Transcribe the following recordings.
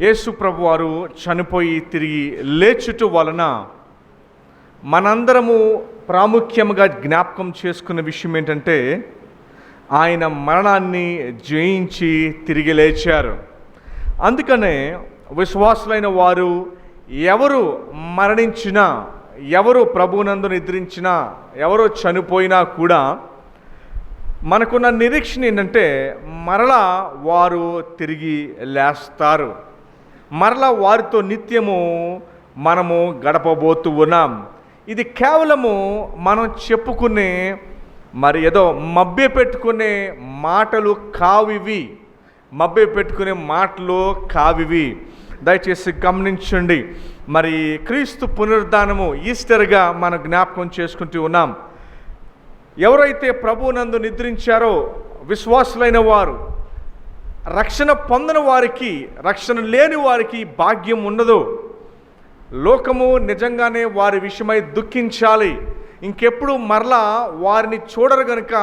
యేసు ప్రభు వారు చనిపోయి తిరిగి లేచుట వలన మనందరము ప్రాముఖ్యంగా జ్ఞాపకం చేసుకున్న విషయం ఏంటంటే ఆయన మరణాన్ని జయించి తిరిగి లేచారు. అందుకనే విశ్వాసులైన వారు ఎవరు మరణించినా, ఎవరు ప్రభువునందు నిద్రించినా, ఎవరు చనిపోయినా కూడా మనకున్న నిరీక్షణ ఏంటంటే మరలా వారు తిరిగి లేస్తారు. మరలా వారితో నిత్యము మనము గడపబోతూ ఉన్నాం. ఇది కేవలము మనం చెప్పుకునే ఏదో మభ్య పెట్టుకునే మాటలు కావివి, మభ్య పెట్టుకునే మాటలు కావివి. దయచేసి గమనించండి. క్రీస్తు పునరుద్ధానము ఈస్టర్గా మనం జ్ఞాపకం చేసుకుంటూ ఉన్నాం. ఎవరైతే ప్రభువునందు నిద్రించారో విశ్వాసులైన వారు, రక్షణ పొందని వారికి, రక్షణ లేని వారికి భాగ్యం ఉండదు. లోకము నిజంగానే వారి విషయమై దుఃఖించాలి. ఇంకెప్పుడు మరలా వారిని చూడరు గనుక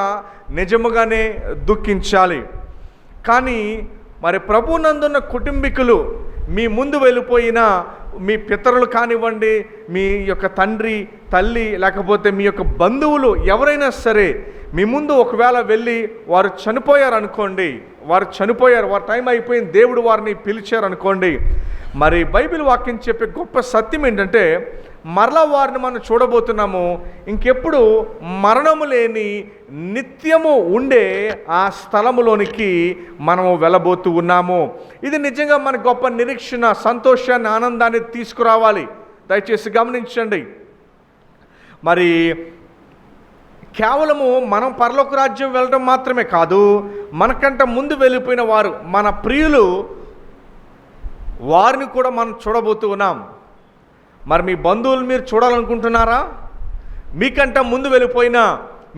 నిజముగానే దుఃఖించాలి. కానీ ప్రభువునందున్న కుటుంబీకులు, మీ ముందు వెళ్ళిపోయిన మీ పితరులు కానివ్వండి, మీ యొక్క తండ్రి తల్లి, లేకపోతే మీ యొక్క బంధువులు ఎవరైనా సరే మీ ముందు ఒకవేళ వెళ్ళి వారు చనిపోయారు అనుకోండి, వారు టైం అయిపోయింది, దేవుడు వారిని పిలిచారు అనుకోండి, బైబిల్ వాక్యం చెప్పే గొప్ప సత్యం ఏంటంటే మరలా వారిని మనం చూడబోతున్నాము. ఇంకెప్పుడు మరణము లేని నిత్యము ఉండే ఆ స్థలములోనికి మనము వెళ్ళబోతూ ఉన్నాము. ఇది నిజంగా మన గొప్ప నిరీక్షణ, సంతోషాన్ని, ఆనందాన్ని తీసుకురావాలి. దయచేసి గమనించండి. కేవలము మనం పరలోక రాజ్యం వెళ్ళడం మాత్రమే కాదు, మనకంట ముందు వెళ్ళిపోయిన వారు, మన ప్రియులు, వారిని కూడా మనం చూడబోతూ ఉన్నాం. మీ బంధువులు మీరు చూడాలనుకుంటున్నారా? మీకంట ముందు వెళ్ళిపోయిన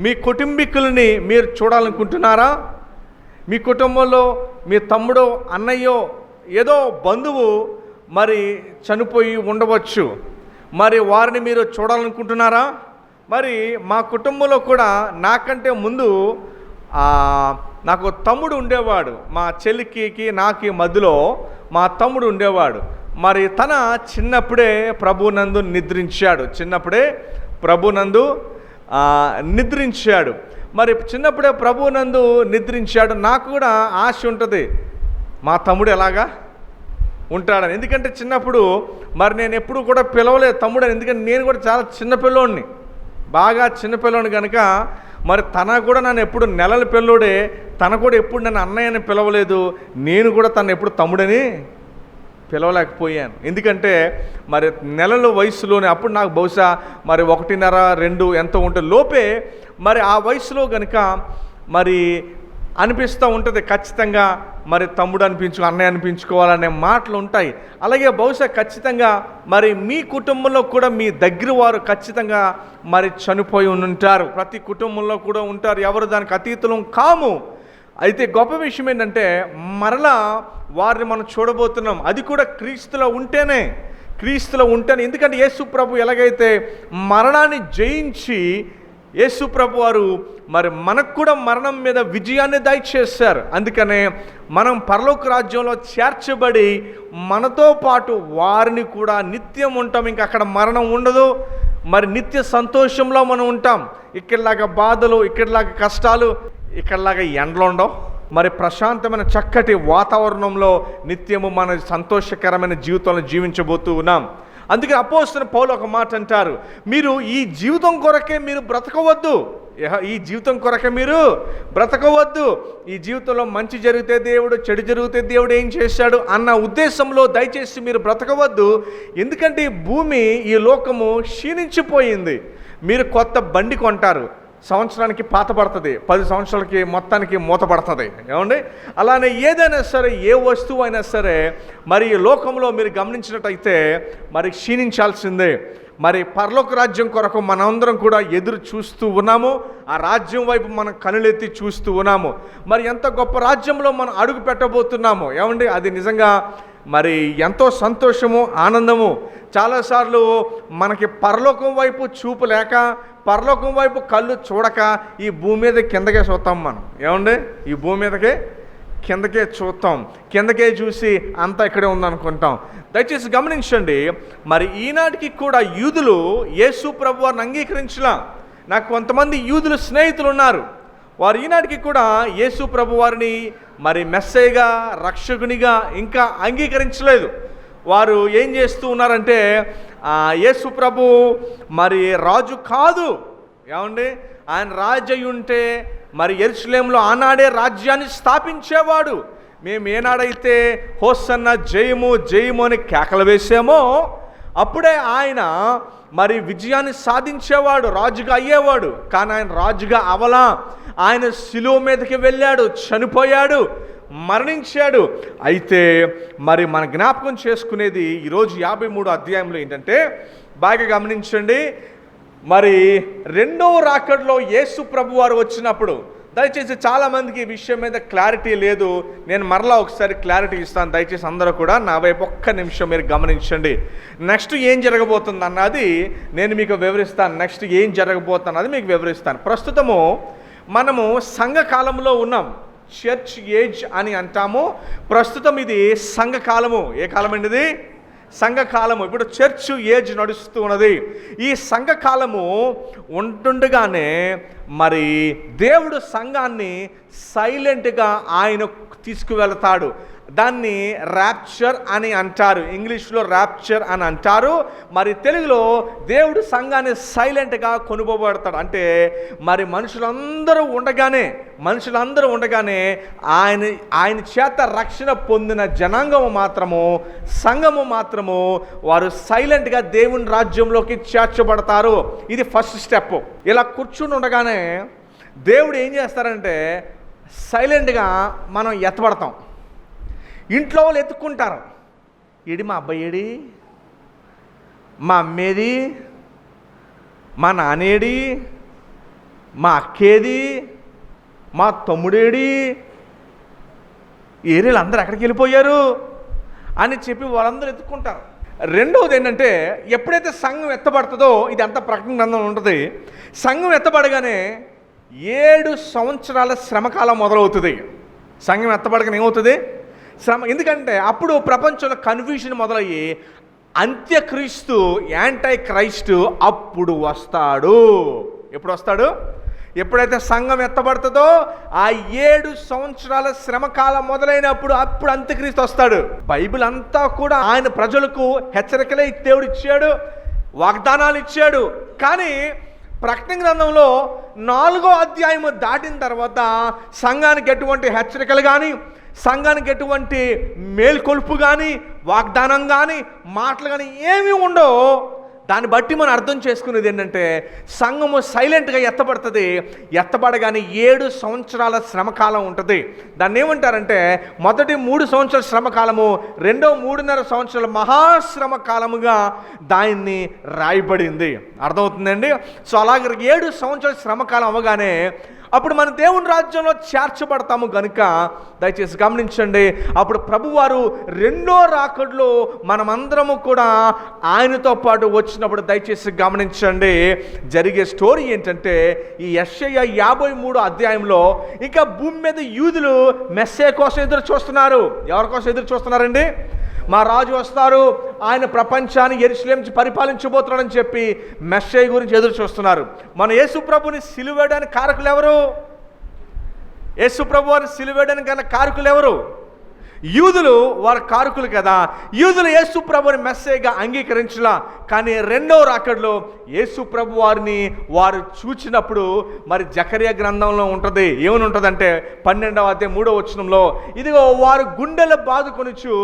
మీ కుటుంబీకుల్ని మీరు చూడాలనుకుంటున్నారా? మీ కుటుంబంలో మీ తమ్ముడో, అన్నయ్యో, ఏదో బంధువు చనిపోయి ఉండవచ్చు. వారిని మీరు చూడాలనుకుంటున్నారా? మా కుటుంబంలో కూడా నాకంటే ముందు నాకు తమ్ముడు ఉండేవాడు. మా చెల్లికి నాకు మధ్యలో మా తమ్ముడు ఉండేవాడు. తన చిన్నప్పుడే ప్రభునందు నిద్రించాడు. చిన్నప్పుడే ప్రభునందు నిద్రించాడు. నాకు కూడా ఆశ ఉంటుంది, మా తమ్ముడు ఎలాగా ఉంటాడని. ఎందుకంటే చిన్నప్పుడు నేను ఎప్పుడు కూడా పిలవలేదు తమ్ముడని. ఎందుకంటే నేను కూడా చాలా చిన్నపిల్లోడిని, బాగా చిన్నపిల్లోని కనుక తన కూడా నన్ను ఎప్పుడు నెలల పిల్లోడే, తన కూడా ఎప్పుడు నన్ను అన్నయ్యని పిలవలేదు. నేను కూడా తను ఎప్పుడు తమ్ముడని పిలవలేకపోయాను. ఎందుకంటే నెలల వయసులోనే, అప్పుడు నాకు బహుశా 1.5, 2 ఎంతో ఉంటుంది లోపే ఆ వయసులో కనుక అనిపిస్తూ ఉంటుంది ఖచ్చితంగా తమ్ముడు అన్నయ్య అనిపించుకోవాలనే మాటలు ఉంటాయి. అలాగే బహుశా ఖచ్చితంగా మీ కుటుంబంలో కూడా మీ దగ్గర వారు ఖచ్చితంగా చనిపోయి ఉంటారు. ప్రతి కుటుంబంలో కూడా ఉంటారు, ఎవరు దానికి అతీతులం కాము. అయితే గొప్ప విషయం ఏంటంటే మరలా వారిని మనం చూడబోతున్నాం. అది కూడా క్రీస్తులో ఉంటేనే. ఎందుకంటే యేసు ప్రభు ఎలాగైతే మరణాన్ని జయించి యేసు ప్రభు వారు మనకు కూడా మరణం మీద విజయాన్ని దయచేశారు. అందుకనే మనం పరలోక రాజ్యంలో చేర్చబడి మనతో పాటు వారిని కూడా నిత్యం ఉంటాం. ఇంకా అక్కడ మరణం ఉండదు. నిత్య సంతోషంలో మనం ఉంటాం. ఇక్కడలాగా బాధలు, ఇక్కడలాగా కష్టాలు, ఇక్కడలాగా ఎండలు ఉండవు. ప్రశాంతమైన చక్కటి వాతావరణంలో నిత్యము మన సంతోషకరమైన జీవితంలో జీవించబోతూ ఉన్నాం. అందుకే అపోస్తలుడైన పౌలు ఒక మాట అంటారు, మీరు ఈ జీవితం కొరకే మీరు బ్రతకవద్దు. ఈ జీవితం కొరకే మీరు బ్రతకవద్దు. ఈ జీవితంలో మంచి జరిగితే దేవుడు, చెడు జరిగితే దేవుడు ఏం చేశాడు అన్న ఉద్దేశంలో దయచేసి మీరు బ్రతకవద్దు. ఎందుకంటే ఈ భూమి, ఈ లోకము క్షీణించిపోయింది. మీరు కొత్త బండి కొంటారు, సంవత్సరానికి పాత పడుతుంది, 10 సంవత్సరాలకి మొత్తానికి మూత పడుతుంది. ఏమండి? అలానే ఏదైనా సరే, ఏ వస్తువు అయినా సరే ఈ లోకంలో మీరు గమనించినట్టయితే క్షీణించాల్సిందే. పరలోక రాజ్యం కొరకు మనందరం కూడా ఎదురు చూస్తూ ఉన్నాము. ఆ రాజ్యం వైపు మనం కనులెత్తి చూస్తూ ఉన్నాము. ఎంత గొప్ప రాజ్యంలో మనం అడుగు పెట్టబోతున్నాము. ఏమండి? అది నిజంగా ఎంతో సంతోషము, ఆనందము. చాలాసార్లు మనకి పరలోకం వైపు చూపు లేక, పరలోకం వైపు కళ్ళు చూడక ఈ భూమి మీద కిందకే చూస్తాం మనం. ఏమండి? ఈ భూమి మీదకే కిందకే చూస్తాం, కిందకే చూసి అంతా ఇక్కడే ఉందనుకుంటాం. దయచేసి గమనించండి, మరి ఈనాటికి కూడా యూదులు యేసు ప్రభు వారిని అంగీకరించలా. నాకు కొంతమంది యూదులు స్నేహితులు ఉన్నారు, వారు ఈనాటికి కూడా యేసు ప్రభు వారిని మరి మెస్సయ్యగా, రక్షకునిగా ఇంకా అంగీకరించలేదు. వారు ఏం చేస్తూ ఉన్నారంటే, యేసు ప్రభు మరి రాజు కాదు, ఏమండి, ఆయన రాజు అయి ఉంటే మరి యెరూషలేములో ఆనాడే రాజ్యాన్ని స్థాపించేవాడు. మేము ఏనాడైతే హోసన్న జయము జయము అని కేకలు వేసామో అప్పుడే ఆయన మరి విజయాన్ని సాధించేవాడు, రాజుగా అయ్యేవాడు. కానీ ఆయన రాజుగా అవలా. ఆయన శిలువ మీదకి వెళ్ళాడు, చనిపోయాడు, మరణించాడు. అయితే మరి మన జ్ఞాపకం చేసుకునేది ఈరోజు 53వ అధ్యాయంలో ఏంటంటే, బాగా గమనించండి, మరి రెండవ రాకడలో యేసు ప్రభు వారు వచ్చినప్పుడు, దయచేసి చాలామందికి ఈ విషయం మీద క్లారిటీ లేదు, నేను మరలా ఒకసారి క్లారిటీ ఇస్తాను. దయచేసి అందరూ కూడా నా వైపు ఒక్క నిమిషం మీరు గమనించండి. నెక్స్ట్ ఏం జరగబోతుంది అన్నది నేను మీకు వివరిస్తాను. నెక్స్ట్ ఏం జరగబోతున్నది మీకు వివరిస్తాను. ప్రస్తుతము మనము సంఘకాలంలో ఉన్నాం, చర్చ్ ఏజ్ అని అంటాము. ప్రస్తుతం ఇది సంఘకాలము. ఏ కాలం అండి ఇది? సంఘకాలము. ఇప్పుడు చర్చ్ ఏజ్ నడుస్తూ ఉన్నది. ఈ సంఘకాలము ఉంటుండగానే మరి దేవుడు సంఘాన్ని సైలెంట్గా ఆయన తీసుకువెళతాడు. దాన్ని ర్యాప్చర్ అని అంటారు, ఇంగ్లీష్లో ర్యాప్చర్ అని అంటారు. మరి తెలుగులో దేవుడు సంఘాన్ని సైలెంట్గా కొనుగోబడతాడు. అంటే మరి మనుషులందరూ ఉండగానే ఆయన చేత రక్షణ పొందిన జనాంగము మాత్రము, సంఘము మాత్రము వారు సైలెంట్గా దేవుని రాజ్యంలోకి చేర్చబడతారు. ఇది ఫస్ట్ స్టెప్. ఇలా కూర్చుని ఉండగానే దేవుడు ఏం చేస్తారంటే సైలెంట్గా మనం ఎత్తబడతాం. ఇంట్లో వాళ్ళు ఎత్తుక్కుంటారు, ఏడి మా అబ్బాయి, ఏడి మా అమ్మేది, మా నానేడి, మా అక్కేది, మా తమ్ముడేడి, ఏరియాలు అందరూ ఎక్కడికి వెళ్ళిపోయారు అని చెప్పి వాళ్ళందరూ ఎత్తుక్కుంటారు. రెండవది ఏంటంటే, ఎప్పుడైతే సంఘం ఎత్తబడుతుందో, ఇది అంతా ప్రకటన గ్రంథంలో ఉంటుంది, సంఘం ఎత్తబడగానే 7 సంవత్సరాల శ్రమకాలం మొదలవుతుంది. సంఘం ఎత్తబడగానే ఏమవుతుంది? శ్రమ. ఎందుకంటే అప్పుడు ప్రపంచంలో కన్ఫ్యూషన్ మొదలయ్యి అంత్యక్రీస్తు, యాంటై క్రైస్ట్ అప్పుడు వస్తాడు. ఎప్పుడు వస్తాడు? ఎప్పుడైతే సంఘం ఎత్తబడుతుందో ఆ 7 సంవత్సరాల శ్రమకాలం మొదలైనప్పుడు అప్పుడు అంత్యక్రీస్తు వస్తాడు. బైబిల్ అంతా కూడా ఆయన ప్రజలకు హెచ్చరికలే దేవుడు ఇచ్చాడు, వాగ్దానాలు ఇచ్చాడు. కానీ ప్రకటన గ్రంథంలో 4వ అధ్యాయము దాటిన తర్వాత సంఘానికి ఎటువంటి హెచ్చరికలు కానీ, సంఘానికి ఎటువంటి మేల్కొల్పు కానీ, వాగ్దానం కానీ, మాటలు కానీ ఏమీ ఉండవు. దాన్ని బట్టి మనం అర్థం చేసుకునేది ఏంటంటే, సంఘము సైలెంట్గా ఎత్తబడుతుంది. ఎత్తబడగానే 7 సంవత్సరాల శ్రమకాలం ఉంటుంది. దాన్ని ఏమంటారంటే, మొదటి 3 సంవత్సరాల శ్రమకాలము, రెండో 3.5 సంవత్సరాల మహాశ్రమ కాలముగా దాన్ని రాయబడింది. అర్థమవుతుందండి? సో అలాగే 7 సంవత్సరాల శ్రమకాలం అవ్వగానే అప్పుడు మన దేవుని రాజ్యంలో చేర్చబడతాము. కనుక దయచేసి గమనించండి, అప్పుడు ప్రభువారు రెండో రాకడలో మనమందరము కూడా ఆయనతో పాటు వచ్చినప్పుడు దయచేసి గమనించండి, జరిగే స్టోరీ ఏంటంటే, ఈ యెషయా 53వ అధ్యాయంలో ఇంకా భూమి మీద యూదులు మెస్సే కోసం ఎదురు చూస్తున్నారు. ఎవరి కోసం ఎదురు చూస్తున్నారండి? మా రాజు వస్తారు, ఆయన ప్రపంచాన్ని యెరూషలేము నుంచి పరిపాలించబోతున్నాడని చెప్పి మెస్సయ్య గురించి ఎదురు చూస్తున్నారు. మన యేసు ప్రభుని సిలువేయడానికి కారకులు ఎవరు? యేసు ప్రభు వారిని సిలువేయడానికి గల కారకులు ఎవరు? యూదులు. వారు కారకులు కదా. యూదులు యేసు ప్రభుని మెస్సయ్యగా అంగీకరించలా. కానీ రెండవ రాకడలో యేసు ప్రభు వారిని వారు చూచినప్పుడు మరి జకరియా గ్రంథంలో ఉంటుంది. ఏమని ఉంటుందంటే 12వ అధ్యాయం 3వ వచనంలో, ఇదిగో వారు గుండెలు బాదుకొనుచు,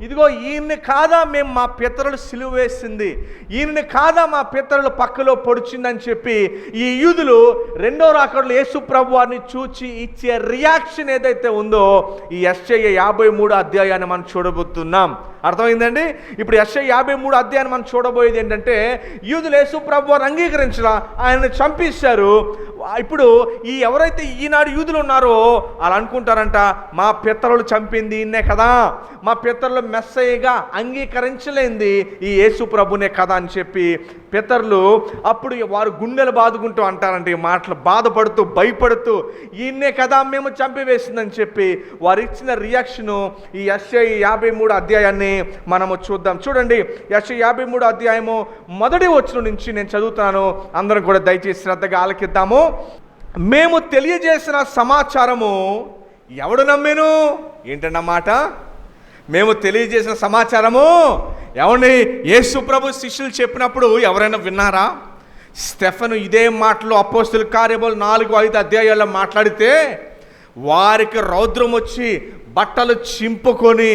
ఇదిగో ఈయన్ని కాదా మేము మా పితరులు సిలువ వేసింది, ఈయన్ని కాదా మా పితరులు పక్కలో పొడిచిందని చెప్పి ఈ యూదులు రెండో రాకడలో యేసు ప్రభు వారిని చూచి ఇచ్చే రియాక్షన్ ఏదైతే ఉందో, ఈ యెషయా 53వ అధ్యాయాన్ని మనం చూడబోతున్నాం. అర్థమైందండి? ఇప్పుడు యెషయా 53వ అధ్యాయాన్ని మనం చూడబోయేది ఏంటంటే, యూదులు యేసు ప్రభు వారిని అంగీకరించలా, ఆయన్ని చంపేశారు. ఇప్పుడు ఈ ఎవరైతే ఈనాడు యూదులు ఉన్నారో అలా అనుకుంటారంట, మా పితరులు చంపింది ఈయన్నే కదా, మా పితరులు మెస్సయ్యగా అంగీకరించలేంది ఈ యేసు ప్రభునే కదా అని చెప్పి పితరులు అప్పుడు వారు గుండెలు బాదుకుంటూ అంటారంటే ఈ మాటలు, బాధపడుతూ భయపడుతూ ఈయన్నే కదా మేము చంపివేసిందని చెప్పి వారు ఇచ్చిన రియాక్షను ఈ యెషయా 53 అధ్యాయాన్ని మనము చూద్దాం. చూడండి, యెషయా 53 అధ్యాయము మొదటి వచనం నుంచి నేను చదువుతాను. అందరం కూడా దయచేసి శ్రద్ధగా ఆలకిద్దాము. మేము తెలియజేసిన సమాచారము ఎవడు నమ్మేను? ఏంటన్నమాట? మేము తెలియజేసిన సమాచారము ఎవరిని? యేసు ప్రభు శిష్యులు చెప్పినప్పుడు ఎవరైనా విన్నారా? స్టెఫను ఇదే మాటలు అపోస్తలుల కార్యములు 4-5 అధ్యాయాల్లో మాట్లాడితే వారికి రౌద్రం వచ్చి బట్టలు చింపుకొని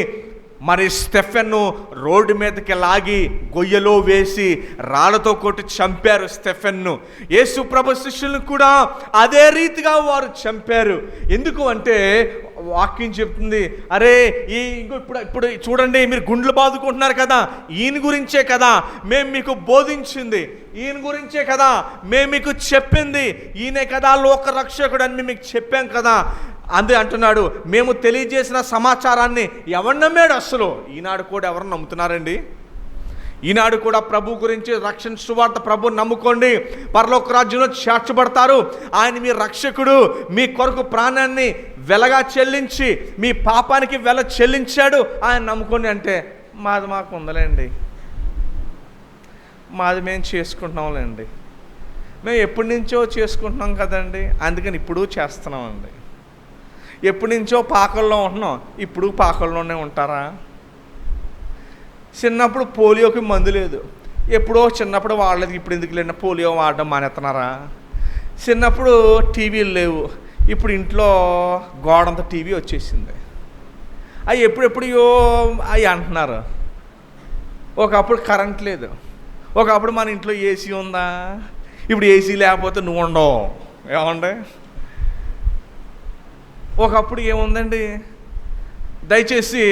మరి స్టెఫెన్ను రోడ్డు మీదకి లాగి గొయ్యలో వేసి రాళ్ళతో కొట్టి చంపారు స్టెఫెన్ను. యేసు ప్రభు శిష్యులను కూడా అదే రీతిగా వారు చంపారు. ఎందుకు అంటే వాక్యం చెప్తుంది, అరే ఇప్పుడు చూడండి, మీరు గుండెలు బాదుకుంటున్నారు కదా, ఈయన గురించే కదా మేము మీకు బోధించింది, ఈయన గురించే కదా మేము మీకు చెప్పింది, ఈయనే కదా లోక రక్షకుడు అని మీకు చెప్పాం కదా. అంతే అంటున్నాడు, మేము తెలియజేసిన సమాచారాన్ని ఎవరు నమ్మాడు? అసలు ఈనాడు కూడా ఎవరు నమ్ముతున్నారండి? ఈనాడు కూడా ప్రభు గురించి రక్షణ సువార్త ప్రభు నమ్ముకోండి, పరలోక రాజ్యంలో చేర్చబడతారు, ఆయన మీ రక్షకుడు, మీ కొరకు ప్రాణాన్ని వెలగా చెల్లించి మీ పాపానికి వెల చెల్లించాడు, ఆయన నమ్ముకోండి అంటే మాది మాకు ఉందలేండి, మాది మేము చేసుకుంటున్నాంలేండి, మేము ఎప్పటి నుంచో చేసుకుంటున్నాం కదండి, అందుకని ఇప్పుడు చేస్తున్నామండి. ఎప్పటి నుంచో పాకల్లో ఉంటున్నాం, ఇప్పుడు పాకల్లోనే ఉంటారా? చిన్నప్పుడు పోలియోకి మందు లేదు, ఎప్పుడో చిన్నప్పుడు వాడలేదు, ఇప్పుడు ఎందుకు లేని పోలియో వాడడం మానేస్తున్నారా? చిన్నప్పుడు టీవీలు లేవు, ఇప్పుడు ఇంట్లో గోడంత టీవీ వచ్చేసింది, అవి ఎప్పుడెప్పుడో అవి అంటున్నారు. ఒకప్పుడు కరెంట్ లేదు, ఒకప్పుడు మన ఇంట్లో ఏసీ ఉందా, ఇప్పుడు ఏసీ లేకపోతే నువ్వు ఉండవు. ఏమండే ఒకప్పుడు ఏముందండి? దయచేసి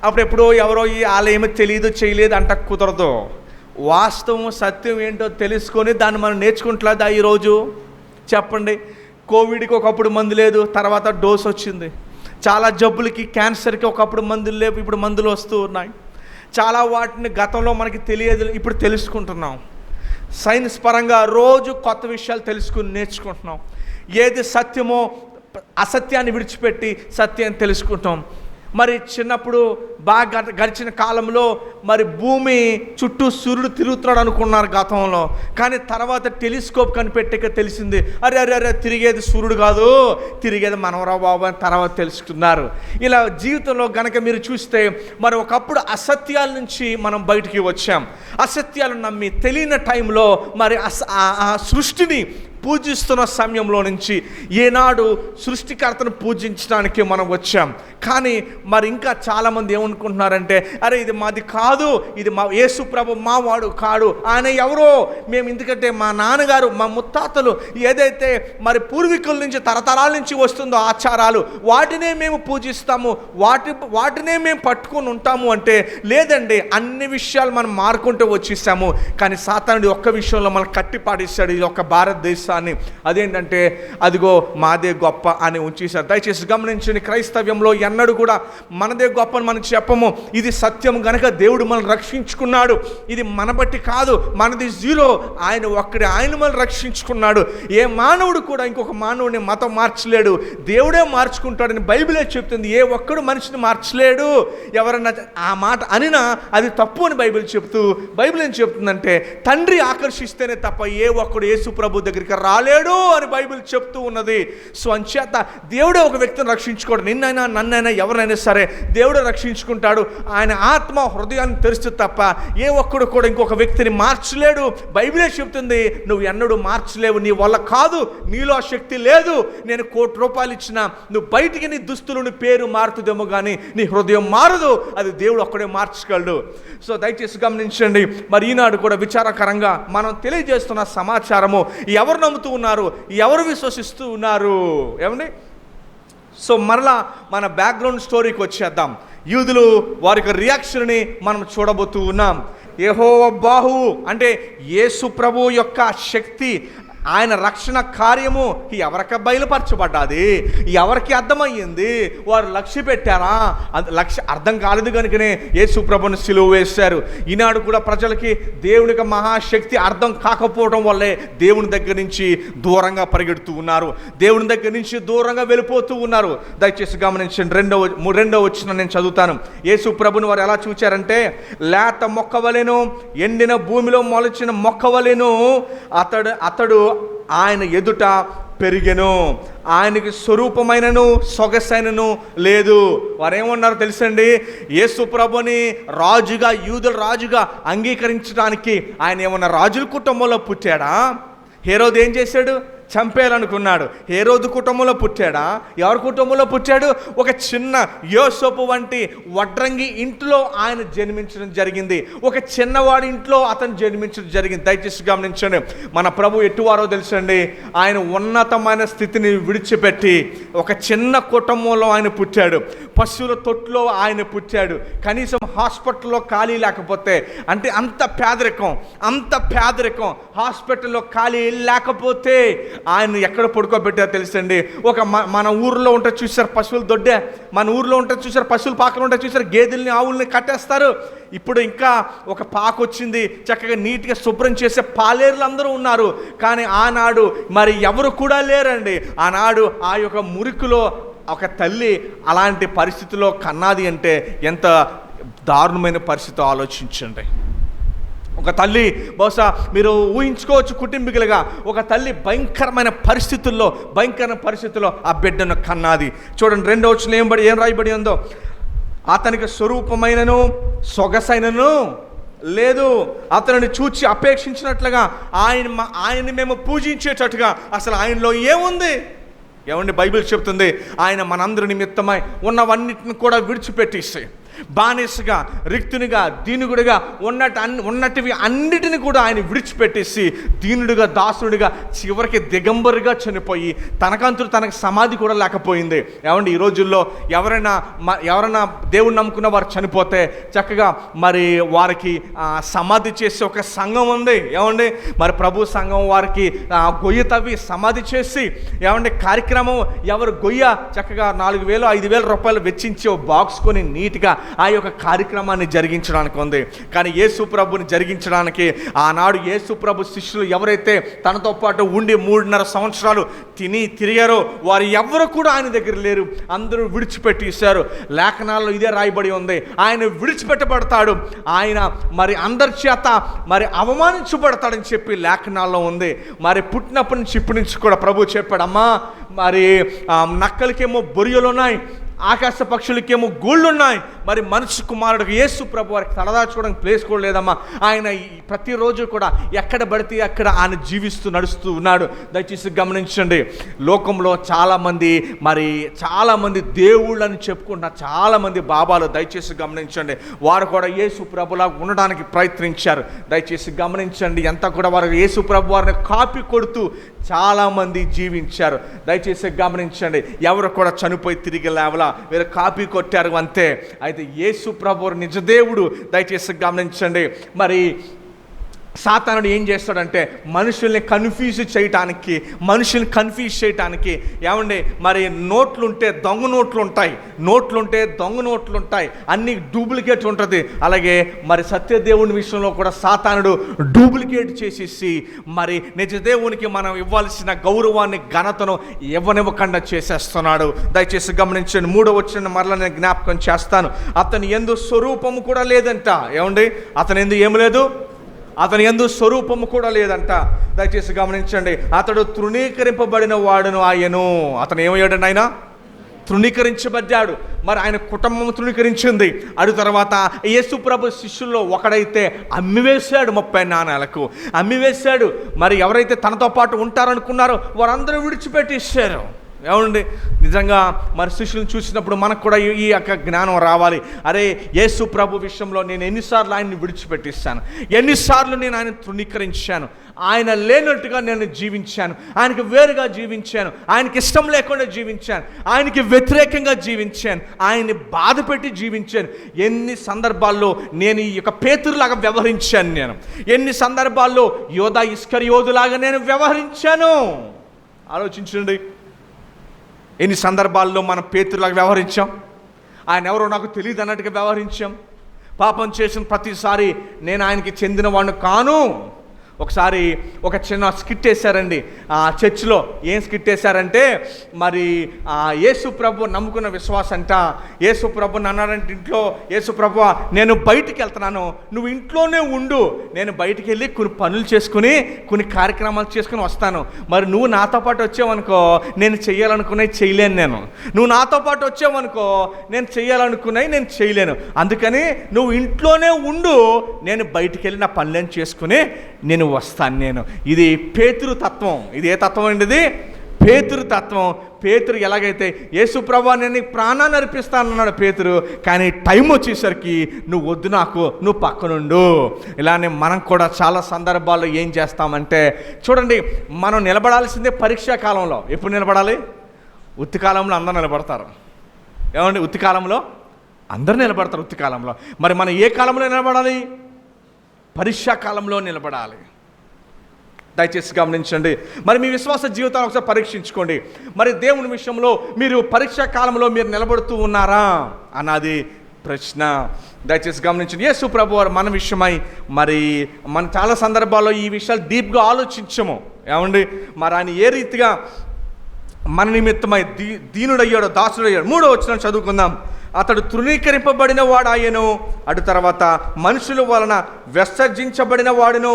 అప్పుడెప్పుడో ఎవరో వాళ్ళు ఏమో తెలియదు చేయలేదు అంట కుదరదు. వాస్తవం సత్యం ఏంటో తెలుసుకొని దాన్ని మనం నేర్చుకుంటలేదా ఈరోజు? చెప్పండి. కోవిడ్కి ఒకప్పుడు మందు లేదు, తర్వాత డోస్ వచ్చింది. చాలా జబ్బులకి, క్యాన్సర్కి ఒకప్పుడు మందులు లేవు, ఇప్పుడు మందులు వస్తూ ఉన్నాయి. చాలా వాటిని గతంలో మనకి తెలియదు, ఇప్పుడు తెలుసుకుంటున్నాం. సైన్స్ పరంగా రోజు కొత్త విషయాలు తెలుసుకుని నేర్చుకుంటున్నాం. ఏది సత్యమో అసత్యాన్ని విడిచిపెట్టి సత్యాన్ని తెలుసుకుంటాం. మరి చిన్నప్పుడు బాగా గడిచిన కాలంలో మరి భూమి చుట్టూ సూర్యుడు తిరుగుతున్నాడు అనుకున్నారు గతంలో, కానీ తర్వాత టెలిస్కోప్ కనిపెట్టాక తెలిసింది, అరే అరే అరే తిరిగేది సూర్యుడు కాదు, తిరిగేది మనవరా బాబు అని తర్వాత తెలుసుకున్నారు. ఇలా జీవితంలో గనక మీరు చూస్తే మరి ఒకప్పుడు అసత్యాల నుంచి మనం బయటికి వచ్చాం. అసత్యాలు నమ్మి తెలియని టైంలో మరి ఆ సృష్టిని పూజిస్తున్న సమయంలో నుంచి ఈనాడు సృష్టికర్తను పూజించడానికి మనం వచ్చాం. కానీ మరి ఇంకా చాలామంది ఏమనుకుంటున్నారంటే, అరే ఇది మాది కాదు, ఇది మా యేసు ప్రభు మావాడు కాడు, ఆయన ఎవరో మేము, ఎందుకంటే మా నాన్నగారు మా ముత్తాతలు ఏదైతే మరి పూర్వీకుల నుంచి తరతరాల నుంచి వస్తుందో ఆచారాలు, వాటినే మేము పూజిస్తాము, వాటినే మేము పట్టుకొని ఉంటాము అంటే, లేదండి అన్ని విషయాలు మనం మారుకుంటూ వచ్చేసాము. కానీ సాతానుడు ఒక్క విషయంలో మనం కట్టి పాటిస్తాడు, ఇది ఒక భారతదేశాన్ని. అదేంటంటే అదిగో మాదే గొప్ప అని ఉంచేశారు. దయచేసి గమనించండి, క్రైస్తవ్యంలో ఎన్నడూ కూడా మనదే గొప్ప అని మనం చెప్పము. ఇది సత్యం గనక దేవుడు మనల్ని రక్షించుకున్నాడు, ఇది మన బట్టి కాదు, మనది జీరో, ఆయన ఒక్కడే, ఆయన మనల్ని రక్షించుకున్నాడు. ఏ మానవుడు కూడా ఇంకొక మానవుడిని మతం మార్చలేడు, దేవుడే మార్చుకుంటాడని బైబిలే చెప్తుంది. ఏ ఒక్కడు మనిషిని మార్చలేడు. ఎవరన్నా ఆ మాట అనినా అది తప్పు అని బైబిల్ ఏం చెప్తుందంటే, తండ్రి ఆకర్షిస్తేనే తప్ప ఏ ఒక్కడు యేసు ప్రభు దగ్గరికి రాలేడు అని బైబిల్ చెప్తూ ఉన్నది. సో అంచేత దేవుడే ఒక వ్యక్తిని రక్షించుకోడు, నిన్నైనా నన్నైనా ఎవరైనా సరే దేవుడే రక్షించుకుంటాడు. ఆయన ఆత్మ హృదయాన్ని తెరిస్తే తప్ప ఏ ఒక్కడు కూడా ఇంకొక వ్యక్తిని మార్చలేడు. బైబిలే చెప్తుంది, నువ్వు ఎన్నడూ మార్చలేవు, నీ వల్ల కాదు, నీలో శక్తి లేదు. నేను ₹1,00,000 ఇచ్చినా నువ్వు బయటికి నీ దుస్తులు పేరు మారుతుందేమో కానీ నీ హృదయం మారదు, అది దేవుడు ఒక్కడే మార్చగలడు. సో దయచేసి గమనించండి, మరి ఈనాడు కూడా విచారకరంగా మనం తెలియజేస్తున్న సమాచారము ఎవరు నమ్ముతూ ఉన్నారు, ఎవరు విశ్వసిస్తూ ఉన్నారు? ఏమండి? సో మరలా మన బ్యాక్గ్రౌండ్ స్టోరీకి వచ్చేద్దాం. యూదులు వారి యొక్క రియాక్షన్ని మనం చూడబోతూ ఉన్నాం. యెహోవా బాహువు అంటే యేసు ప్రభు యొక్క శక్తి, ఆయన రక్షణ కార్యము ఎవరికి బయలుపరచబడ్డాది, ఎవరికి అర్థమయ్యింది, వారు లక్ష్య పెట్టారా? లక్ష్య అర్థం కాలేదు కనుకనే యేసు ప్రభువుని సిలువ వేశారు. ఈనాడు కూడా ప్రజలకి దేవునికి మహాశక్తి అర్థం కాకపోవడం వల్లే దేవుని దగ్గర నుంచి దూరంగా పరిగెడుతూ ఉన్నారు, దేవుని దగ్గర నుంచి దూరంగా వెళ్ళిపోతూ ఉన్నారు. దయచేసి గమనించండి. రెండో వచనం నేను చదువుతాను. యేసు ప్రభుని వారు ఎలా చూచారంటే, లేత మొక్కవలెను, ఎండిన భూమిలో మొలచిన మొక్కవలెను అతడు ఆయన ఎదుట పెరిగెను, ఆయనకి స్వరూపమైనను సొగసైనను లేదు. వారేమన్నారో తెలుసండి, యేసు ప్రభుని రాజుగా, యూదుల రాజుగా అంగీకరించడానికి ఆయన ఏమన్నా రాజుల కుటుంబంలో పుట్టాడా? హేరోదు ఏం చేశాడు? చంపేయాలనుకున్నాడు. హేరోదు కుటుంబంలో పుట్టాడా? ఎవరి కుటుంబంలో పుట్టాడు? ఒక చిన్న యోసేపు వంటి వడ్రంగి ఇంట్లో ఆయన జన్మించడం జరిగింది. ఒక చిన్నవాడి ఇంట్లో అతను జన్మించడం జరిగింది. దయచేసి గమనించండి. మన ప్రభు ఎటువారో తెలుసండి. ఆయన ఉన్నతమైన స్థితిని విడిచిపెట్టి ఒక చిన్న కుటుంబంలో ఆయన పుట్టాడు. పశువుల తొట్టులో ఆయన పుట్టాడు. కనీసం హాస్పిటల్లో ఖాళీ లేకపోతే, అంటే అంత పేదరికం హాస్పిటల్లో ఖాళీ లేకపోతే ఆయన ఎక్కడ పడుకోబెట్టారో తెలుసండి. మన ఊర్లో ఉంటే చూసారు పశువుల దొడ్డే, మన ఊర్లో ఉంటే చూసారు పశువుల పాకలు ఉంటే చూసారు, గేదెల్ని ఆవుల్ని కట్టేస్తారు. ఇప్పుడు ఇంకా ఒక పాక వచ్చింది, చక్కగా నీట్గా శుభ్రం చేసే పాలేర్లు అందరూ ఉన్నారు. కానీ ఆనాడు మరి ఎవరు కూడా లేరండి. ఆనాడు ఆ యొక్క మురికిలో ఒక తల్లి అలాంటి పరిస్థితిలో కన్నాది అంటే ఎంత దారుణమైన పరిస్థితి ఆలోచించండి. ఒక తల్లి, బహుశా మీరు ఊహించుకోవచ్చు కుటుంబీకులుగా, ఒక తల్లి భయంకరమైన పరిస్థితుల్లో ఆ బిడ్డను కన్నాది. చూడండి, 2వ వచనంలో ఏం రాయబడి ఉందో, అతనికి స్వరూపమైనను సొగసైనను లేదు, అతనిని చూచి అపేక్షించినట్లుగా ఆయన మేము పూజించేటట్టుగా అసలు ఆయనలో ఏముంది? ఏమండి, బైబిల్ చెప్తుంది, ఆయన మనందరి నిమిత్తమై ఉన్నవన్నిటిని కూడా విడిచిపెట్టేసి బానిసగా, రిక్తునిగా, దీనుగుడిగా ఉన్నటివి అన్నిటిని కూడా ఆయన విడిచిపెట్టేసి దీనుడిగా, దాసుడిగా, చివరికి దిగంబరిగా చనిపోయి తనకు సమాధి కూడా లేకపోయింది. ఏమండి, ఈ రోజుల్లో ఎవరైనా దేవుని నమ్ముకున్న వారు చనిపోతే చక్కగా మరి వారికి సమాధి చేసే ఒక సంఘం ఉంది. ఏమండి, మరి ప్రభు సంఘం వారికి గొయ్య తవ్వి సమాధి చేసి, ఏమండి, కార్యక్రమం ఎవరు గొయ్య చక్కగా 4,000 5,000 రూపాయలు వెచ్చించి ఒక బాక్స్ కొని నీట్గా ఆ యొక్క కార్యక్రమాన్ని జరిగించడానికి ఉంది. కానీ యేసు ప్రభుని జరిగించడానికి ఆనాడు యేసు ప్రభు శిష్యులు ఎవరైతే తనతో పాటు ఉండి 3.5 సంవత్సరాలు తిరిగారో వారు ఎవరు కూడా ఆయన దగ్గర లేరు, అందరూ విడిచిపెట్టేశారు. లేఖనాల్లో ఇదే రాయబడి ఉంది, ఆయన విడిచిపెట్టబడతాడు, ఆయన మరి అందరి చేత మరి అవమానించబడతాడని చెప్పి లేఖనాల్లో ఉంది. మరి పుట్టినప్పటి నుంచి ఇప్పటి నుంచి కూడా ప్రభు చెప్పాడమ్మా, మరి నక్కలకేమో బొరియలు ఉన్నాయి, ఆకాశ పక్షులకేమో గూళ్ళున్నాయి, మరి మనిషి కుమారుడికి యేసు ప్రభు వారికి తలదాచుకోవడానికి ప్లేస్ కూడా లేదమ్మా. ఆయన ప్రతిరోజు కూడా ఎక్కడ పడితే అక్కడ ఆయన జీవిస్తూ నడుస్తూ ఉన్నాడు. దయచేసి గమనించండి, లోకంలో చాలామంది దేవుళ్ళని చెప్పుకుంటున్న చాలామంది బాబాలు, దయచేసి గమనించండి, వారు కూడా యేసు ప్రభులా ఉండడానికి ప్రయత్నించారు. దయచేసి గమనించండి, ఎంత కూడా వారు యేసు ప్రభు వారిని కాపీ కొడుతూ చాలామంది జీవించారు. దయచేసి గమనించండి, ఎవరు కూడా చనిపోయి తిరిగి లేవలా, వీరు కాపీ కొట్టారు అంతే. అయితే యేసు ప్రభువు నిజదేవుడు. దయచేసి గమనించండి, మరి సాతానుడు ఏం చేస్తాడంటే మనుషుల్ని కన్ఫ్యూజ్ చేయటానికి ఏమండి, మరి నోట్లుంటే దొంగ నోట్లు ఉంటాయి, అన్ని డూప్లికేట్ ఉంటుంది. అలాగే మరి సత్యదేవుని విషయంలో కూడా సాతానుడు డూప్లికేట్ చేసేసి మరి నిజదేవునికి మనం ఇవ్వాల్సిన గౌరవాన్ని, ఘనతను ఇవ్వనివ్వకుండా చేసేస్తున్నాడు. దయచేసి గమనించండి, 3వ వచనం మరలా నేను జ్ఞాపకం చేస్తాను. అతని యందు స్వరూపము కూడా లేదంట. ఏమండి, అతని యందు ఏమి లేదు? అతని యందు స్వరూపము కూడా లేదంట. దయచేసి గమనించండి, అతడు తృణీకరింపబడిన వాడును ఆయను. అతను ఏమయ్యాడండి? ఆయన తృణీకరించబడ్డాడు. మరి ఆయన కుటుంబం తృణీకరించింది. అటు తర్వాత యేసు ప్రభు శిష్యుల్లో ఒకడైతే అమ్మివేశాడు, 30 నాణాలకు అమ్మివేశాడు. మరి ఎవరైతే తనతో పాటు ఉంటారనుకున్నారో వారందరూ విడిచిపెట్టేశారు. ఏమండి, నిజంగా మరి శిష్యులను చూసినప్పుడు మనకు కూడా ఈ యొక్క జ్ఞానం రావాలి. అరే, యేసు ప్రభు విషయంలో నేను ఎన్నిసార్లు ఆయన్ని విడిచిపెట్టిస్తాను, ఎన్నిసార్లు నేను ఆయన తృణీకరించాను, ఆయన లేనట్టుగా నేను జీవించాను, ఆయనకి వేరుగా జీవించాను, ఆయనకి ఇష్టం లేకుండా జీవించాను, ఆయనకి వ్యతిరేకంగా జీవించాను, ఆయన్ని బాధ పెట్టి జీవించాను. ఎన్ని సందర్భాల్లో నేను ఈ యొక్క పేతురులాగా వ్యవహరించాను, నేను ఎన్ని సందర్భాల్లో యోధా ఇస్కరియోతులాగా నేను వ్యవహరించాను. ఆలోచించండి, ఎన్ని సందర్భాల్లో మనం పేతురులాగా వ్యవహరించాం, ఆయన ఎవరో నాకు తెలియదు అన్నట్టుగా వ్యవహరించాం. పాపం చేసిన ప్రతిసారి నేను ఆయనకి చెందిన వాడిని కాను. ఒకసారి ఒక చిన్న స్కిట్ వేశారండి చర్చిలో. ఏం స్కిట్ వేశారంటే, మరి యేసు ప్రభు నమ్ముకున్న విశ్వాసంట యేసు ప్రభుని అన్నారంటే ఇంట్లో, యేసు ప్రభు నేను బయటికి వెళ్తున్నాను, నువ్వు ఇంట్లోనే ఉండు, నేను బయటికి వెళ్ళి కొన్ని పనులు చేసుకుని కొన్ని కార్యక్రమాలు చేసుకుని వస్తాను. మరి నువ్వు నాతో పాటు వచ్చావనుకో నేను చెయ్యాలనుకున్నవి చేయలేను, నువ్వు నాతో పాటు వచ్చావనుకో నేను చెయ్యాలనుకున్నవి నేను చేయలేను. అందుకని నువ్వు ఇంట్లోనే ఉండు, నేను బయటికి వెళ్ళి నా పనులను చేసుకుని నేను వస్తాను నేను. ఇది పేతురు తత్వం. ఇది ఏ తత్వం అండి? ఇది పేతురు తత్వం. పేతురు ఎలాగైతే యేసు ప్రభువా నేను నీకు ప్రాణాన్ని అర్పిస్తానన్నాడు పేతురు, కానీ టైం వచ్చేసరికి నువ్వు వద్దు, నాకు నువ్వు పక్కనుండు. ఇలానే మనం కూడా చాలా సందర్భాల్లో ఏం చేస్తామంటే, చూడండి, మనం నిలబడాల్సిందే పరీక్షా కాలంలో. ఎప్పుడు నిలబడాలి? ఉత్తి కాలంలో అందరూ నిలబడతారు. ఏమండి, ఉత్తి కాలంలో అందరూ నిలబడతారు. ఉత్తి కాలంలో మరి మనం ఏ కాలంలో నిలబడాలి? పరీక్షా కాలంలో నిలబడాలి. దయచేసి గమనించండి. మరి మీ విశ్వాస జీవితాన్ని ఒకసారి పరీక్షించుకోండి. మరి దేవుని విషయంలో మీరు పరీక్షా కాలంలో మీరు నిలబడుతూ ఉన్నారా అన్నది ప్రశ్న. దయచేసి గమనించండి. యేసు ప్రభు వారు మన విషయమై మరి మన చాలా సందర్భాల్లో ఈ విషయాలు డీప్గా ఆలోచించము. ఏమండి, మరి ఆయన ఏ రీతిగా మన నిమిత్తమై దీనుడయ్యాడో, దాసుడయ్యాడు. 3వ వచనం చదువుకుందాం. అతడు తృణీకరింపబడిన వాడాయను, అటు తర్వాత మనుషుల వలన విసర్జించబడిన వాడును,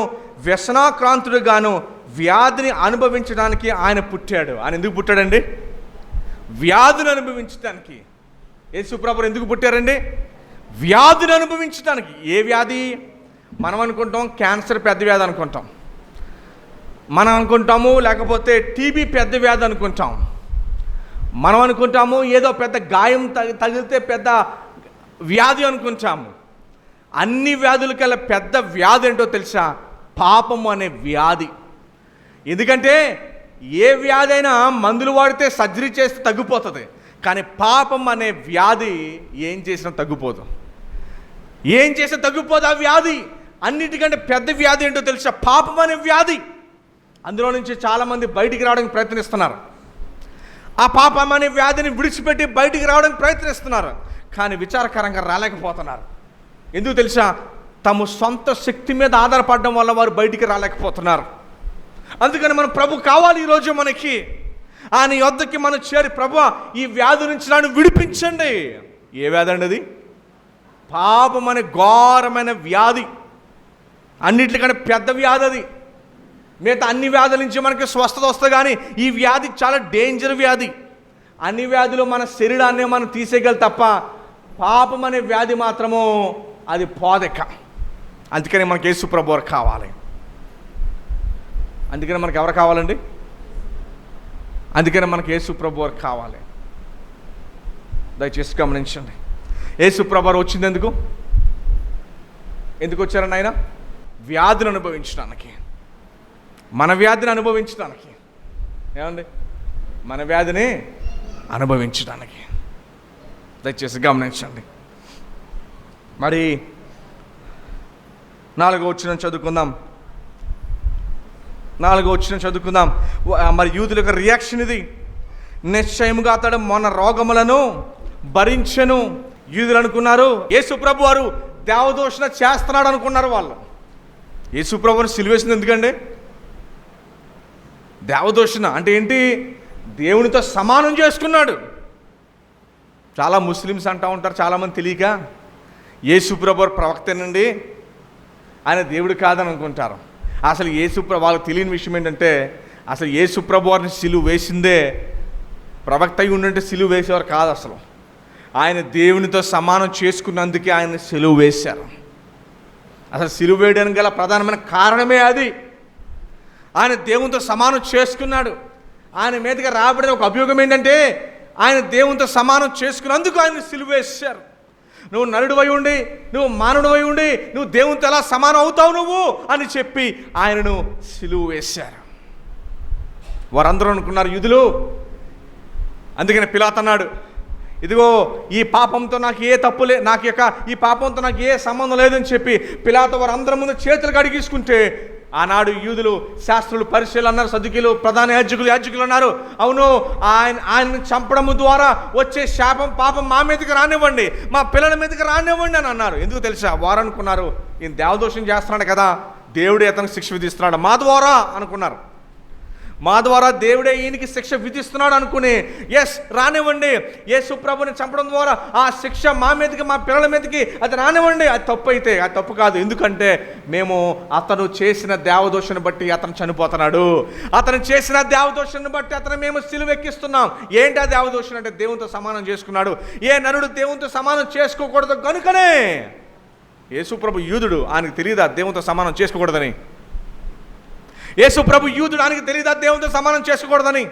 వ్యసనాక్రాంతుడుగాను వ్యాధిని అనుభవించడానికి ఆయన పుట్టాడు. ఆయన ఎందుకు పుట్టాడండి? వ్యాధిని అనుభవించడానికి. యేసు ప్రభువు ఎందుకు పుట్టారండి? వ్యాధిని అనుభవించడానికి. ఏ వ్యాధి? మనం అనుకుంటాం క్యాన్సర్ పెద్ద వ్యాధి అనుకుంటాం, మనం అనుకుంటాము, లేకపోతే టీబీ పెద్ద వ్యాధి అనుకుంటాం, మనం అనుకుంటాము ఏదో పెద్ద గాయం తగిలితే పెద్ద వ్యాధి అనుకుంటాము. అన్ని వ్యాధులకల్లా పెద్ద వ్యాధి ఏంటో తెలుసా? పాపం అనే వ్యాధి. ఎందుకంటే ఏ వ్యాధి అయినా మందులు వాడితే సర్జరీ చేస్తే తగ్గిపోతుంది, కానీ పాపం అనే వ్యాధి ఏం చేసినా తగ్గిపోదు. ఏం చేసినా తగ్గిపోదు ఆ వ్యాధి. అన్నిటికంటే పెద్ద వ్యాధి ఏంటో తెలుసా? పాపం అనే వ్యాధి. అందులో నుంచి చాలామంది బయటికి రావడానికి ప్రయత్నిస్తున్నారు. ఆ పాపం అనే వ్యాధిని విడిచిపెట్టి బయటికి రావడానికి ప్రయత్నిస్తున్నారు, కానీ విచారకరంగా రాలేకపోతున్నారు. ఎందుకు తెలుసా? తమ సొంత శక్తి మీద ఆధారపడడం వల్ల వారు బయటికి రాలేకపోతున్నారు. అందుకని మన ప్రభు కావాలి ఈరోజు మనకి. ఆయన యొద్దకి మనం చేరి, ప్రభువా ఈ వ్యాధి నుంచి నన్ను విడిపించండి. ఏ వ్యాధి అండి అది? పాపం అనే ఘోరమైన వ్యాధి. అన్నిటికంటే పెద్ద వ్యాధి అది. మిగతా అన్ని వ్యాధుల నుంచి మనకి స్వస్థత వస్తుంది, కానీ ఈ వ్యాధి చాలా డేంజర్ వ్యాధి. అన్ని వ్యాధులు మన శరీరాన్ని మనం తీసేయగలి తప్ప పాపం అనే వ్యాధి మాత్రము అది పోదెక్క. అందుకని మనకి యేసు ప్రభు వారు కావాలి. అందుకని మనకి ఎవరు కావాలండి? అందుకని మనకి యేసు ప్రభు వారు కావాలి. దయచేసి గమనించండి. యేసు ప్రభు వారు వచ్చింది ఎందుకు వచ్చారని? ఆయన వ్యాధిని అనుభవించడానికి, మన వ్యాధిని అనుభవించడానికి. ఏమండి, మన వ్యాధిని అనుభవించడానికి. దయచేసి గమనించండి. మరి 4వ వచనం చదువుకుందాం. 4వ వచనం చదువుకుందాం. మరి యూదుల యొక్క రియాక్షన్ ఇది. నిశ్చయముగా అతడు మన రోగములను భరించెను. యూదులు అనుకున్నారు యేసు ప్రభు వారు దేవదూషణ చేస్తున్నాడు అనుకున్నారు వాళ్ళు. యేసు ప్రభువుని సిలువేసింది ఎందుకండి? దేవదూషణ అంటే ఏంటి? దేవునితో సమానం చేసుకున్నాడు. చాలా ముస్లిమ్స్ అంటూ ఉంటారు, చాలామంది తెలియక యేసు ప్రభు వారు ప్రవక్తేనండి, ఆయన దేవుడు కాదని అనుకుంటారు. అసలు వాళ్ళకి తెలియని విషయం ఏంటంటే, అసలు యేసు ప్రభు వారిని సిలువ వేసిందే ప్రవక్త అయి ఉండంటే సిలువ వేసేవారు కాదు. అసలు ఆయన దేవునితో సమానం చేసుకున్నందుకే ఆయన సిలువ వేశారు. అసలు సిలువ వేయడానికి గల ప్రధానమైన కారణమే అది. ఆయన దేవునితో సమానం చేసుకున్నాడు. ఆయన మీదకి రాబడిన ఒక అభియోగం ఏంటంటే ఆయన దేవునితో సమానం చేసుకున్నందుకు ఆయన సిలువ వేశారు. నువ్వు నరుడివై ఉండి, నువ్వు మానవుడివై ఉండి, నువ్వు దేవునితో ఎలా సమానం అవుతావు నువ్వు అని చెప్పి ఆయనను సిలువ వేశారు. వారందరూ అనుకున్నారు యూదులు. అందుకని పిలాతు అన్నాడు, ఇదిగో ఈ పాపంతో నాకు ఏ తప్పు ఈ పాపంతో నాకు ఏ సంబంధం లేదని చెప్పి పిలాతు వారందరి ముందు చేతులు కడిగించుకుంటే, ఆనాడు యూదులు, శాస్త్రులు, పరిశీలు అన్నారు, సద్దుకీలు, ప్రధాన యాజకులు అన్నారు, అవును ఆయన్ని చంపడం ద్వారా వచ్చే శాపం, పాపం మా మీదకి రానివ్వండి, మా పిల్లల మీదకి రానివ్వండి అని అన్నారు. ఎందుకు తెలుసా? వారు అనుకున్నారు, ఈయన దేవదోషం చేస్తున్నాడు కదా, దేవుడే అతనికి శిక్ష విధిస్తున్నాడు మా ద్వారా అనుకున్నారు. మా ద్వారా దేవుడే ఈయనకి శిక్ష విధిస్తున్నాడు అనుకుని ఎస్ రానివ్వండి, యేసు ప్రభుని చంపడం ద్వారా ఆ శిక్ష మా మీదకి, మా పిల్లల మీదకి అది రానివ్వండి. అది తప్పు అయితే అది తప్పు కాదు, ఎందుకంటే మేము అతను చేసిన దేవదోషాన్ని బట్టి అతను చనిపోతున్నాడు, అతను చేసిన దేవదోషాన్ని బట్టి అతను మేము సిలువ ఎక్కిస్తున్నాం. ఏంటి ఆ దేవదోషం అంటే దేవునితో సమానం చేసుకున్నాడు. ఏ నరుడు దేవునితో సమానం చేసుకోకూడదు కనుకనే యేసు ప్రభు యూదుడు, ఆయనకు తెలియదా దేవునితో సమానం చేసుకోకూడదని? యేసు ప్రభు యూదుడు, ఆయనకి తెలియదా దేవునితో సమానం చేసుకోకూడదని?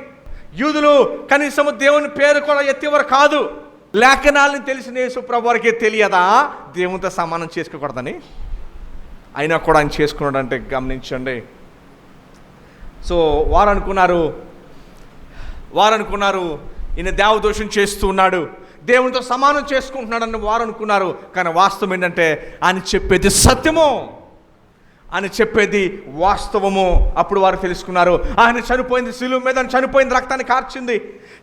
యూదులు కనీసము దేవుని పేరు కూడా ఎత్తేవారు కాదు. లేఖనాలను తెలిసిన యేసు ప్రభు వారికి తెలియదా దేవునితో సమానం చేసుకోకూడదని? అయినా కూడా ఆయన చేసుకున్నాడు అంటే గమనించండి. సో వారు అనుకున్నారు ఈయన దేవదోషం చేస్తూ ఉన్నాడు, దేవునితో సమానం చేసుకుంటున్నాడని వారు అనుకున్నారు. కానీ వాస్తవం ఏంటంటే ఆయన చెప్పేది సత్యము, ఆయన చెప్పేది వాస్తవము. అప్పుడు వారు తెలుసుకున్నారు, ఆయన చనిపోయింది, శిలువ మీద చనిపోయింది, రక్తాన్ని కార్చింది,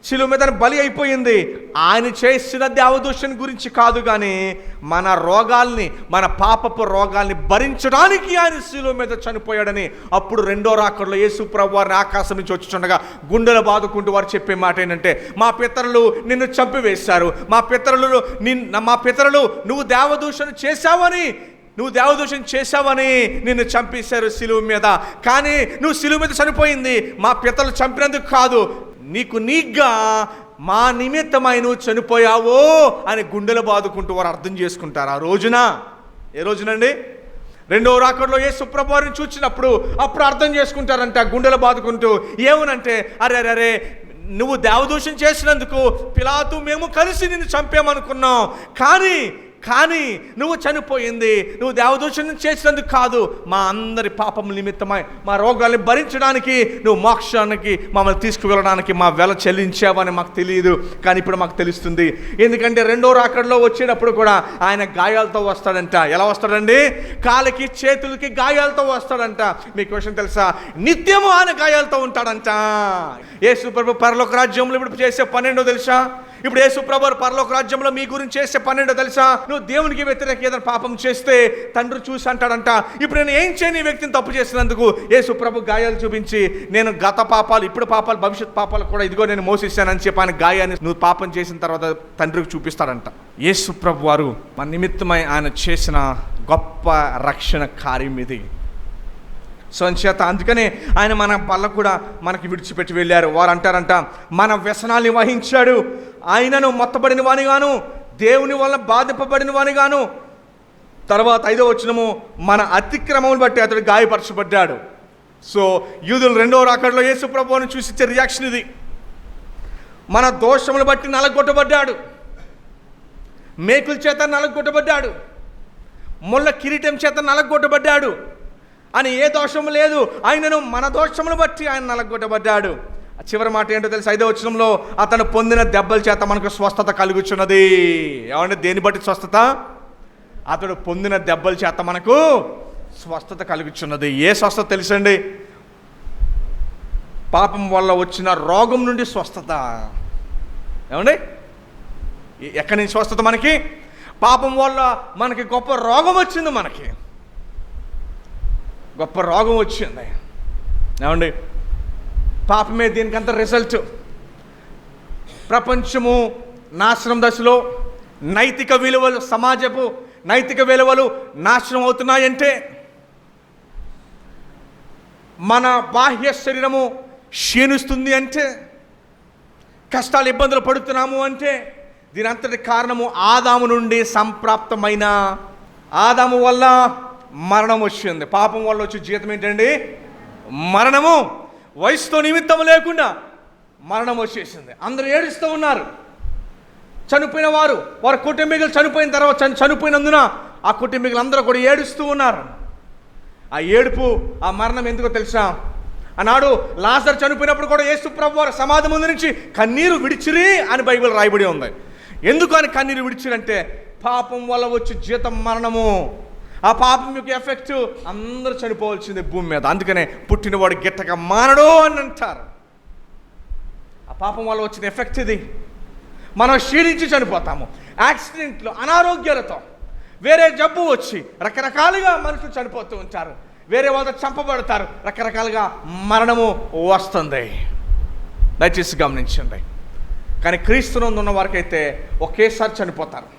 శిలువ మీద బలి అయిపోయింది. ఆయన చేసిన దేవదోషం గురించి కాదు, కానీ మన రోగాల్ని, మన పాపపు రోగాల్ని భరించడానికి ఆయన శిలువ మీద చనిపోయాడని. అప్పుడు రెండో రాకడలో యేసు ప్రభు వారిని ఆకాశం నుంచి వచ్చుచుండగా గుండెలు బాదుకుంటూ వారు చెప్పే మాట ఏంటంటే, మా పితరులు నిన్ను చంపివేశారు, మా పితరులు నువ్వు దేవదూషణ చేశావని నిన్ను చంపేశారు శిలువ మీద. కానీ నువ్వు శిలువ మీద చనిపోయింది మా పితరులు చంపినందుకు కాదు, నీకుగా మా నిమిత్తమై నువ్వు చనిపోయావో అని గుండెలు బాదుకుంటూ వారు అర్థం చేసుకుంటారు. ఆ రోజున, ఏ రోజునండి? రెండవ రాకడలో యేసు ప్రభు వారిని చూచినప్పుడు అప్పుడు అర్థం చేసుకుంటారంట, గుండెలు బాదుకుంటూ. ఏమనంటే, అరే నువ్వు దేవదూషణ చేసినందుకు పిలాతు మేము కలిసి నిన్ను చంపామనుకున్నాం, కానీ నువ్వు చనిపోయింది నువ్వు దేవదూషణ చేసినందుకు కాదు, మా అందరి పాపం నిమిత్తమై మా రోగాల్ని భరించడానికి, నువ్వు మోక్షానికి మమ్మల్ని తీసుకువెళ్ళడానికి మా వెల చెల్లించావని మాకు తెలియదు, కానీ ఇప్పుడు మాకు తెలుస్తుంది. ఎందుకంటే రెండో రాకడలో వచ్చేటప్పుడు కూడా ఆయన గాయాలతో వస్తాడంట. ఎలా వస్తాడండి? కాలికి చేతులకి గాయాలతో వస్తాడంట. మీకు విషయం తెలుసా? నిత్యము ఆయన గాయాలతో ఉంటాడంట. యేసు ప్రభు పరలోక రాజ్యంలో ఇప్పుడు చేసే పని ఏంటో తెలుసా? ఇప్పుడు యేసు ప్రభు పరలోక రాజ్యంలో మీ గురించి చేసే పని ఏంటో తెలుసా? నువ్వు దేవునికి వ్యతిరేక ఏదైనా పాపం చేస్తే తండ్రి చూసి అంటాడంట, ఇప్పుడు నేను ఏం చేయని ఈ వ్యక్తిని తప్పు చేసినందుకు యేసు ప్రభు గాయాలు చూపించి, నేను గత పాపాలు, ఇప్పుడు పాపాలు, భవిష్యత్ పాపాలు కూడా ఇదిగో నేను మోసిస్తానని చెప్పి ఆయన గాయాన్ని నువ్వు పాపం చేసిన తర్వాత తండ్రికి చూపిస్తాడంట. యేసు ప్రభు వారు మన నిమిత్తమై ఆయన చేసిన గొప్ప రక్షణ కార్యం ఇది. సో అంచేత అందుకనే ఆయన మన పళ్ళ కూడా మనకి విడిచిపెట్టి వెళ్ళారు. వారు అంటారంట, మన వ్యసనాల్ని వహించాడు, ఆయనను మొత్తబడిన వానిగాను, దేవుని వల్ల బాధింపబడిన వానిగాను. తర్వాత 5వ వచనము, మన అతిక్రమమును బట్టి అతడు గాయపరచబడ్డాడు. సో యూదులు రెండవ రాకడలో యేసు ప్రభువుని చూసి ఇచ్చే రియాక్షన్ ఇది. మన దోషములు బట్టి నలగొట్టబడ్డాడు, మేకుల చేత నలగొట్టబడ్డాడు, ముళ్ళ కిరీటం చేత నలగొట్టబడ్డాడు అని ఏ దోషము లేదు, ఆయనను మన దోషములు బట్టి ఆయన నలగొట్టబడ్డాడు. చివరి మాట ఏంటో తెలుసు? 5వ వచనంలో, అతను పొందిన దెబ్బల చేత మనకు స్వస్థత కలుగుచున్నది. ఏమంటే దేని బట్టి స్వస్థత? అతడు పొందిన దెబ్బల చేత మనకు స్వస్థత కలుగుచున్నది. ఏ స్వస్థత తెలుసండి? పాపం వల్ల వచ్చిన రోగం నుండి స్వస్థత. ఏమండి ఎక్కడి నుంచి స్వస్థత? మనకి పాపం వల్ల మనకి గొప్ప రోగం వచ్చింది, మనకి గొప్ప రోగం వచ్చింది. ఏమండి పాపమే దీనికంత రిజల్ట్. ప్రపంచము నాశనం దశలో నైతిక విలువలు, సమాజపు నైతిక విలువలు నాశనం అవుతున్నాయంటే, మన బాహ్య శరీరము క్షీణిస్తుంది అంటే, కష్టాలు ఇబ్బందులు పడుతున్నాము అంటే, దీని అంతటి కారణము ఆదాము నుండి సంప్రాప్తమైన, ఆదాము వల్ల మరణం వచ్చింది. పాపం వల్ల వచ్చే జీతం ఏంటండి? మరణము. వయసుతో నిమిత్తం లేకుండా మరణం వచ్చేసింది. అందరూ ఏడుస్తూ ఉన్నారు. చనిపోయిన వారి కుటుంబీకులు చనిపోయిన తర్వాత చనిపోయినందున ఆ కుటుంబీకులు అందరూ కూడా ఏడుస్తూ ఉన్నారు. ఆ ఏడుపు, ఆ మరణం ఎందుకో తెలుసా? ఆనాడు లాజరు చనిపోయినప్పుడు కూడా యేసు ప్రభువు వారు సమాధి ముందు నుంచి కన్నీరు విడిచిరి అని బైబిల్ రాయబడి ఉంది. ఎందుకు అని కన్నీరు విడిచిరంటే, పాపం వల్ల వచ్చి జీతం మరణము. ఆ పాపం యొక్క ఎఫెక్ట్ అందరూ చనిపోవాల్సిందే భూమి మీద. అందుకనే పుట్టినవాడు గిట్టక మానడు అని అంటారు. ఆ పాపం వల్ల వచ్చిన ఎఫెక్ట్ ఇది. మనం క్షీణించి చనిపోతాము. యాక్సిడెంట్లు, అనారోగ్యాలతో, వేరే జబ్బు వచ్చి రకరకాలుగా మనుషులు చనిపోతూ ఉంటారు. వేరే వాళ్ళతో చంపబడతారు. రకరకాలుగా మరణము వస్తుంది. దయచేసి గమనించండి. కానీ క్రీస్తునందు ఉన్న వారికైతే ఒకేసారి చనిపోతారు.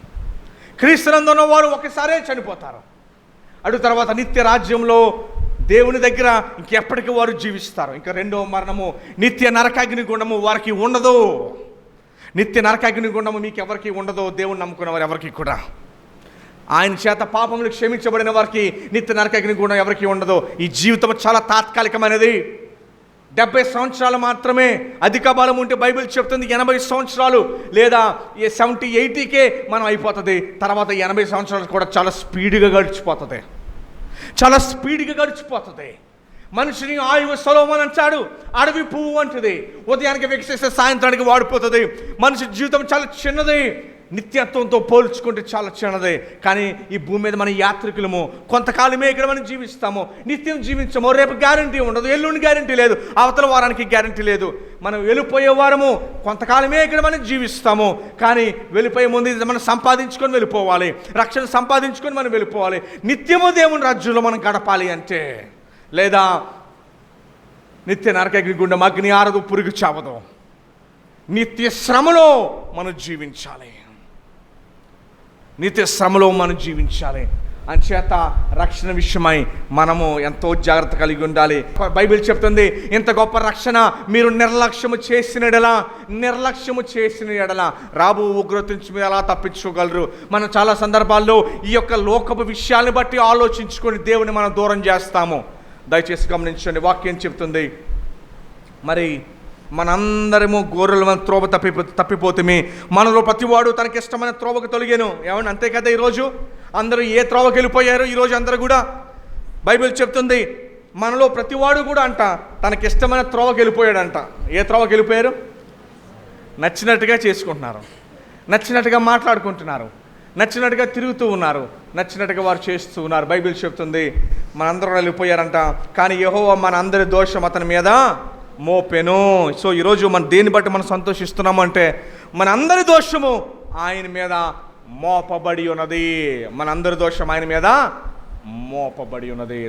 క్రీస్తునందు ఉన్నవారు ఒకసారే చనిపోతారు. అటు తర్వాత నిత్య రాజ్యంలో దేవుని దగ్గర ఇంకెప్పటికీ వారు జీవిస్తారు. ఇంకా రెండవ మరణము, నిత్య నరకాగ్ని గుండము వారికి ఉండదు. నిత్య నరకాగ్ని గుండము మీకు ఎవరికి ఉండదు. దేవుని నమ్ముకున్న వారు ఎవరికి కూడా. ఆయన చేత పాపములు క్షమించబడిన వారికి నిత్య నరకాగ్ని గుండం ఎవరికి ఉండదు. ఈ జీవితం చాలా తాత్కాలికమైనది. 70 సంవత్సరాలు మాత్రమే. అధిక బలం ఉంటే బైబిల్ చెప్తుంది 80 సంవత్సరాలు లేదా 70, 80కే మనం అయిపోతుంది. తర్వాత 80 సంవత్సరాలు కూడా చాలా స్పీడ్గా గడిచిపోతుంది. చాలా స్పీడ్గా గడిచిపోతుంది. మనిషిని ఆయువు సొలొమోను అంటాడు, అడవి పువ్వు అంటది. ఉదయానికి వికసిస్తే సాయంత్రానికి వాడిపోతుంది. మనిషి జీవితం చాలా చిన్నది. నిత్యత్వంతో పోల్చుకుంటే చాలా చిన్నది. కానీ ఈ భూమి మీద మన యాత్రికులము. కొంతకాలమే ఇక్కడ మనం జీవిస్తాము. నిత్యం జీవించము. రేపు గ్యారంటీ ఉండదు. ఎల్లుండి గ్యారంటీ లేదు. అవతల వారానికి గ్యారంటీ లేదు. మనం వెళ్ళిపోయే వారము. కొంతకాలమే ఇక్కడ మనం జీవిస్తాము. కానీ వెళ్ళిపోయే ముందు మనం సంపాదించుకొని వెళ్ళిపోవాలి. రక్షణ సంపాదించుకొని మనం వెళ్ళిపోవాలి. నిత్యము దేవుని రాజ్యంలో మనం గడపాలి అంటే, లేదా నిత్య నరకాగ్ని గుండం అగ్ని ఆరదు, పురుగు చావదు. నిత్య శ్రమలో మనం జీవించాలి. నిత్య శ్రమలో మనం జీవించాలి. అంచేత రక్షణ విషయమై మనము ఎంతో జాగ్రత్త కలిగి ఉండాలి. బైబిల్ చెప్తుంది, ఇంత గొప్ప రక్షణ మీరు నిర్లక్ష్యము చేసిన ఎడల రాబో ఉగ్రత నుంచి మీరు ఎలా తప్పించుకోగలరు? మనం చాలా సందర్భాల్లో ఈ యొక్క లోకపు విషయాన్ని బట్టి ఆలోచించుకొని దేవుని మనం దూరం చేస్తాము. దయచేసి గమనించండి. వాక్యం చెప్తుంది, మరి మనందరము గొర్రెల త్రోవ తప్పిపోతుంది. మనలో ప్రతివాడు తనకిష్టమైన త్రోవకు తొలగాను. ఏమన్నా అంతే కదా? ఈరోజు అందరూ ఏ త్రోవకి వెళ్ళిపోయారు? ఈరోజు అందరూ కూడా బైబిల్ చెప్తుంది, మనలో ప్రతివాడు కూడా అంట తనకిష్టమైన త్రోవకి వెళ్ళిపోయాడంట. ఏ త్రోవకి వెళ్ళిపోయారు? నచ్చినట్టుగా చేసుకుంటున్నారు, నచ్చినట్టుగా మాట్లాడుకుంటున్నారు, నచ్చినట్టుగా తిరుగుతూ ఉన్నారు, నచ్చినట్టుగా వారు చేస్తూ ఉన్నారు. బైబిల్ చెప్తుంది మనందరూ వెళ్ళిపోయారంట. కానీ యెహోవా మన అందరి దోషం అతని మీద మోపెను. సో ఈరోజు మనం దేన్ని బట్టి మనం సంతోషిస్తున్నాము అంటే, మన అందరి దోషము ఆయన మీద మోపబడి ఉన్నది. మన అందరి దోషం ఆయన మీద మోపబడి ఉన్నది.